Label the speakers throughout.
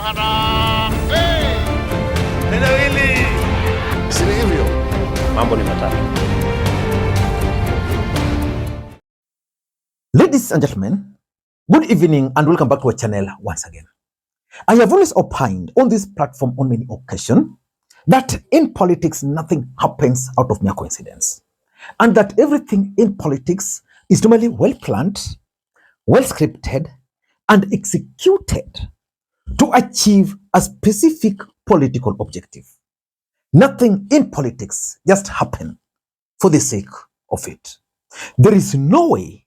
Speaker 1: Neno hili si hivyo, mambo ni matatu.
Speaker 2: Ladies and gentlemen, good evening and welcome back to our channel once again. I have always opined on this platform on many occasions that in politics nothing happens out of mere coincidence, and that everything in politics is normally well planned, well scripted, and executed to achieve a specific political objective. Nothing in politics just happens for the sake of it. There is no way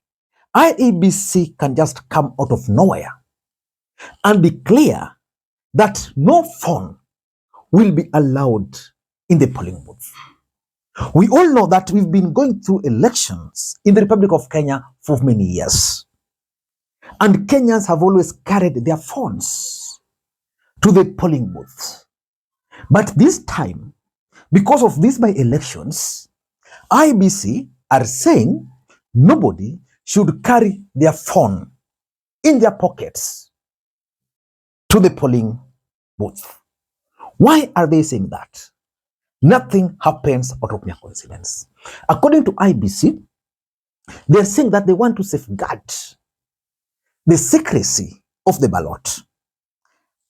Speaker 2: IEBC can just come out of nowhere and declare that no phone will be allowed in the polling booth. We all know that we've been going through elections in the Republic of Kenya for many years. And Kenyans have always carried their phones to the polling booth. But this time, because of these by-elections, IEBC are saying nobody should carry their phone in their pockets to the polling booth. Why are they saying that? Nothing happens out of mere coincidence. According to IEBC, they're saying that they want to safeguard the secrecy of the ballot.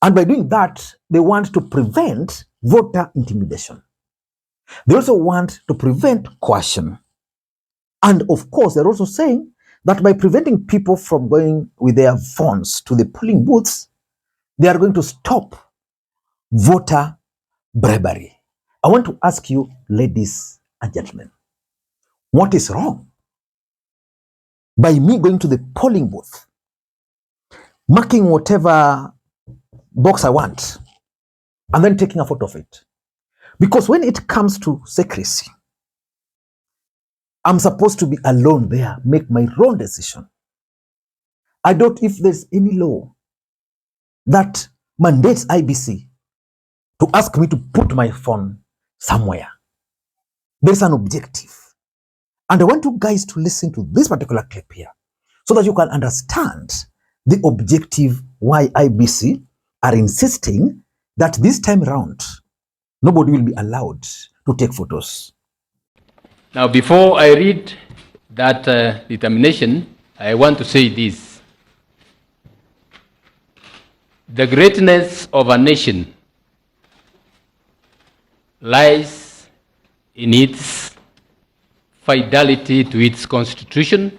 Speaker 2: And by doing that, they want to prevent voter intimidation. They also want to prevent coercion. And of course, they're also saying that by preventing people from going with their phones to the polling booths, they are going to stop voter bribery. I want to ask you, ladies and gentlemen, what is wrong by me going to the polling booth, marking whatever box I want, and then taking a photo of it? Because when it comes to secrecy, I'm supposed to be alone there, make my own decision. I doubt if there's any law that mandates IEBC to ask me to put my phone somewhere. There's an objective. And I want you guys to listen to this particular clip here so that you can understand the objective why IEBC are insisting that this time around, nobody will be allowed to take photos.
Speaker 3: Now, before I read that determination, I want to say this. The greatness of a nation lies in its fidelity to its constitution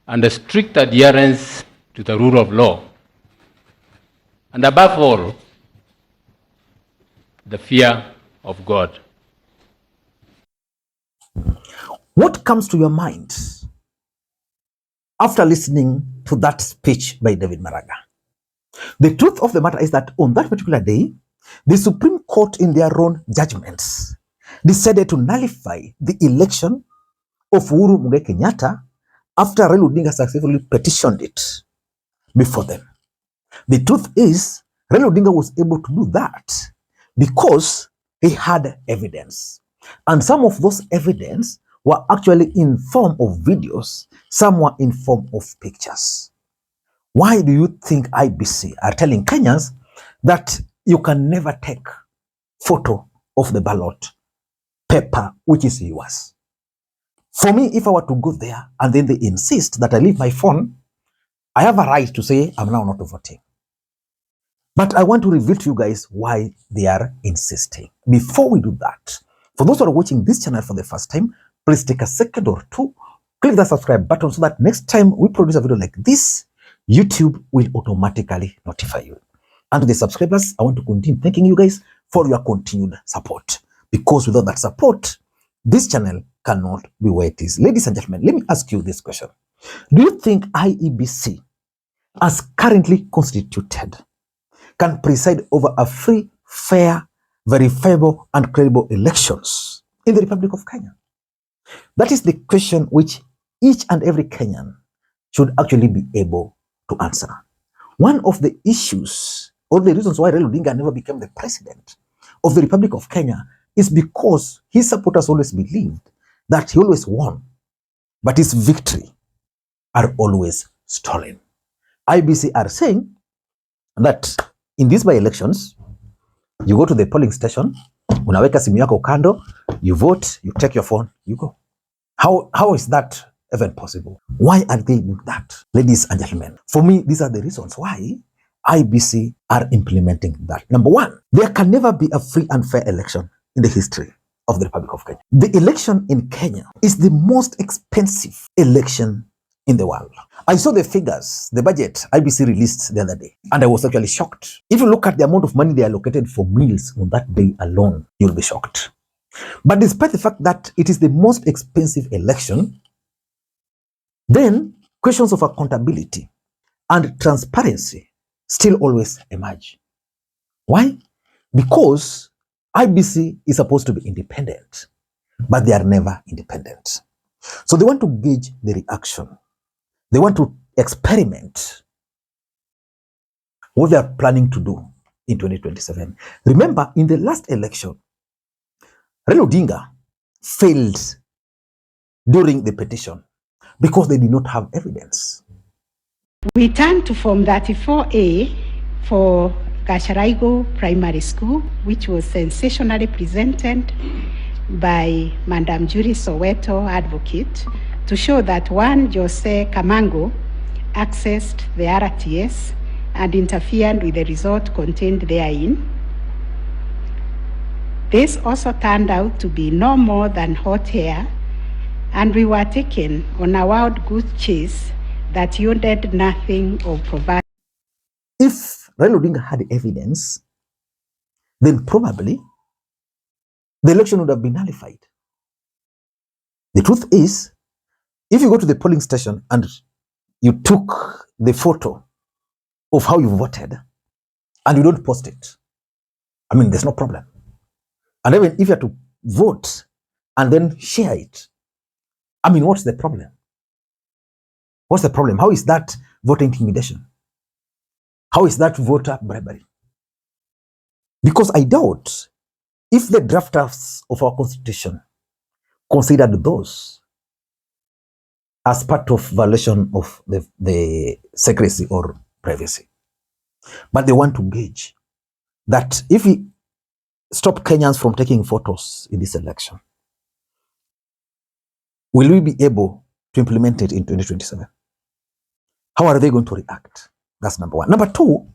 Speaker 3: and a strict adherence to the rule of law. And above all, the fear of God.
Speaker 2: What comes to your mind after listening to that speech by David Maraga? The truth of the matter is that on that particular day, the Supreme Court, in their own judgments, decided to nullify the election of Uhuru Muigai Kenyatta after Raila Odinga successfully petitioned it before them. The truth is, Raila Odinga was able to do that because he had evidence. And some of those evidence were actually in form of videos, some were in form of pictures. Why do you think IEBC are telling Kenyans that you can never take photo of the ballot paper which is yours? For me, if I were to go there and then they insist that I leave my phone, I have a right to say I'm now not voting. But I want to reveal to you guys why they are insisting. Before we do that, for those who are watching this channel for the first time, please take a second or two, click the subscribe button so that next time we produce a video like this, YouTube will automatically notify you. And to the subscribers, I want to continue thanking you guys for your continued support. Because without that support, this channel cannot be where it is. Ladies and gentlemen, let me ask you this question. Do you think IEBC, as currently constituted, can preside over a free, fair, verifiable, and credible elections in the Republic of Kenya? That is the question which each and every Kenyan should actually be able to answer. One of the issues, or the reasons why Raila Odinga never became the president of the Republic of Kenya is because his supporters always believed that he always won, but his victory are always stolen. IEBC are saying that in these by-elections, you go to the polling station, unaweka simu yako kando, you vote, you take your phone, you go. How is that even possible? Why are they doing that? Ladies and gentlemen, for me, these are the reasons why IEBC are implementing that. Number one, there can never be a free and fair election in the history of the Republic of Kenya. The election in Kenya is the most expensive election in the world. I saw the figures, the budget IEBC released the other day, and I was actually shocked. If you look at the amount of money they allocated for meals on that day alone, you'll be shocked. But despite the fact that it is the most expensive election, then questions of accountability and transparency still always emerge. Why? Because IEBC is supposed to be independent, but they are never independent. So they want to gauge the reaction. They want to experiment what they are planning to do in 2027. Remember, in the last election, Raila Odinga failed during the petition because they did not have evidence.
Speaker 4: We turn to Form 34A for Gasharaigo Primary School, which was sensationally presented by Madam Judy Soweto, advocate, to show that one, Jose Kamango, accessed the RTS and interfered with the result contained therein. This also turned out to be no more than hot air, and we were taken on a wild goose chase that yielded nothing of provide.
Speaker 2: If Raila Odinga had evidence, then probably the election would have been nullified. The truth is, if you go to the polling station and you took the photo of how you voted and you don't post it, I mean, there's no problem. And even if you have to vote and then share it, I mean, what's the problem? What's the problem? How is that voter intimidation? How is that voter bribery? Because I doubt if the drafters of our constitution considered those as part of violation of the secrecy or privacy. But they want to gauge that if we stop Kenyans from taking photos in this election, will we be able to implement it in 2027? How are they going to react? That's number one. Number two,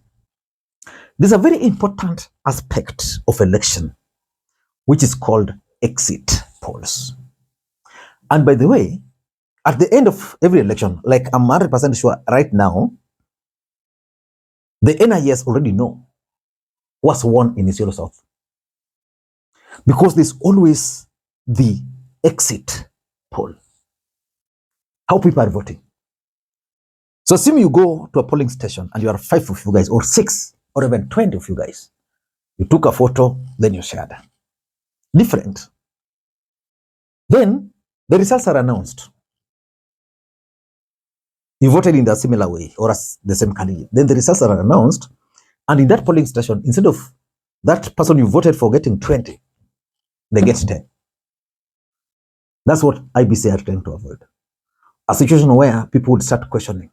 Speaker 2: there's a very important aspect of election, which is called exit polls. And by the way, at the end of every election, like I'm 100% sure right now, the NIS already know what's won in Isiolo South. Because there's always the exit poll. How people are voting. So assume you go to a polling station and you are 5 of you guys, or 6, or even 20 of you guys. You took a photo, then you shared. Different. Then the results are announced. You voted in a similar way or as the same candidate. Then the results are announced, and in that polling station, instead of that person you voted for getting 20, they get 10. That's what IEBC are trying to avoid. A situation where people would start questioning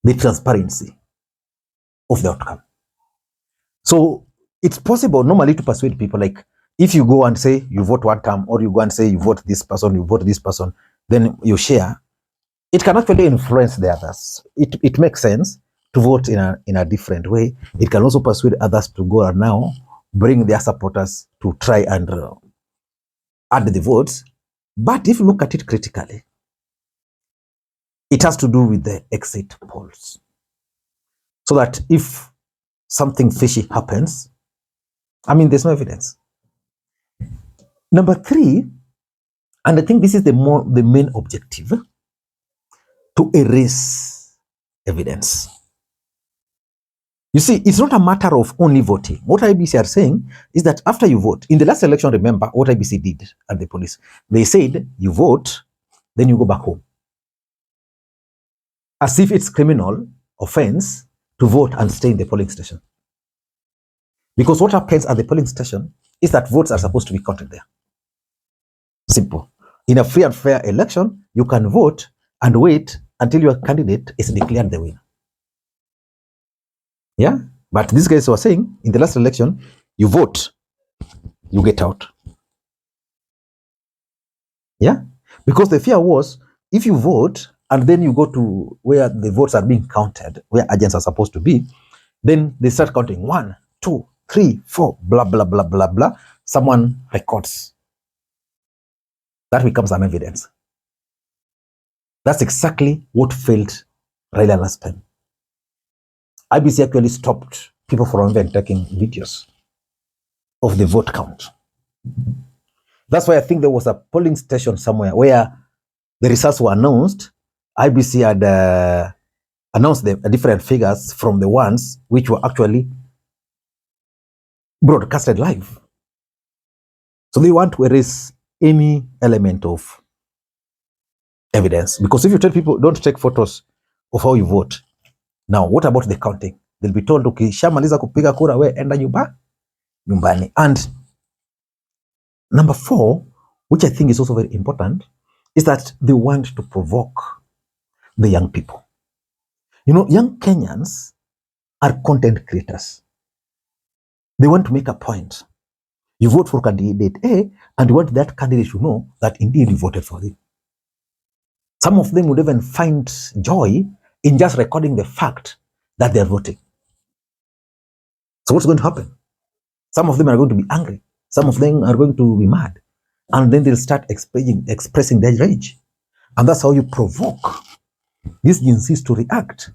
Speaker 2: the transparency of the outcome. So it's possible normally to persuade people, like if you go and say you vote one term, or you go and say you vote this person, then you share, it can actually influence the others. It makes sense to vote in a different way. It can also persuade others to go and now bring their supporters to try and add the votes. But if you look at it critically, it has to do with the exit polls. So that if something fishy happens, I mean, there's no evidence. Number 3, and I think this is the main objective, to erase evidence. You see, it's not a matter of only voting. What IEBC are saying is that after you vote, in the last election, remember what IEBC did at the police. They said, you vote, then you go back home. As if it's criminal offense to vote and stay in the polling station. Because what happens at the polling station is that votes are supposed to be counted there. Simple. In a free and fair election, you can vote and wait until your candidate is declared the winner. Yeah, but these guys were saying in the last election, you vote, you get out. Yeah, because the fear was if you vote and then you go to where the votes are being counted, where agents are supposed to be, then they start counting 1, 2, 3, 4, blah, blah, blah, blah, blah. Someone records. That becomes an evidence. That's exactly what failed Raila last time. IBC actually stopped people from even taking videos of the vote count. That's why I think there was a polling station somewhere where the results were announced. IBC had announced the different figures from the ones which were actually broadcasted live. So they want to erase any element of evidence. Because if you tell people don't take photos of how you vote, now what about the counting? They'll be told, ukishamaliza kupiga kura we enda nyumbani. And number 4, which I think is also very important, is that they want to provoke the young people. You know, young Kenyans are content creators. They want to make a point. You vote for candidate A and you want that candidate to know that indeed you voted for him. Some of them would even find joy in just recording the fact that they're voting. So what's going to happen? Some of them are going to be angry. Some of them are going to be mad. And then they'll start expressing their rage. And that's how you provoke these Gen Zs to react.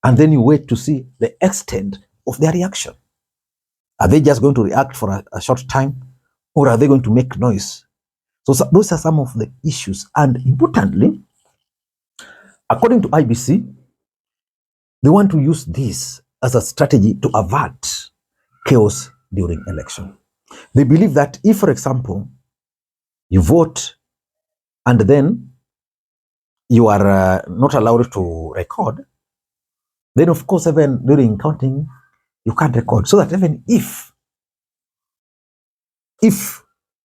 Speaker 2: And then you wait to see the extent of their reaction. Are they just going to react for a short time? Or are they going to make noise? So those are some of the issues. And importantly, according to IBC, they want to use this as a strategy to avert chaos during election. They believe that if, for example, you vote and then you are not allowed to record, then of course even during counting, you can't record. So that even if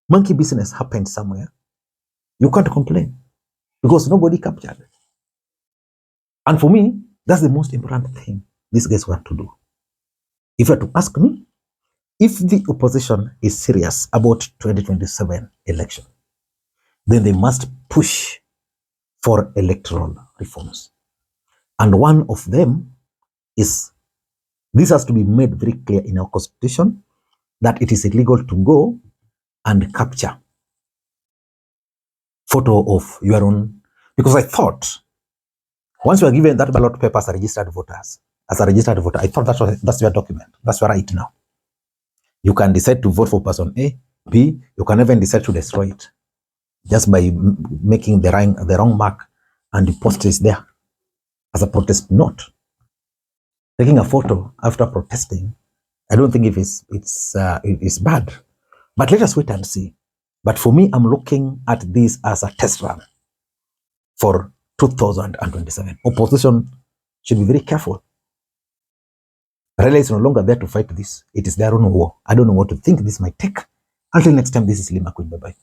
Speaker 2: monkey business happens somewhere, you can't complain because nobody captured it. And for me, that's the most important thing these guys want to do. If you were to ask me, if the opposition is serious about 2027 election, then they must push for electoral reforms. And one of them is, this has to be made very clear in our constitution, that it is illegal to go and capture photo of your own. Because I thought, once you are given that ballot paper as a registered voter, I thought that's your document. That's your right now. You can decide to vote for person A, B, you can even decide to destroy it just by making the wrong mark and the post is there as a protest note. Taking a photo after protesting, I don't think it's bad. But let us wait and see. But for me, I'm looking at this as a test run for 2027. Opposition should be very careful. Raila is no longer there to fight this. It is their own war. I don't know what to think this might take. Until next time, this is Lee Makwiny. Bye-bye.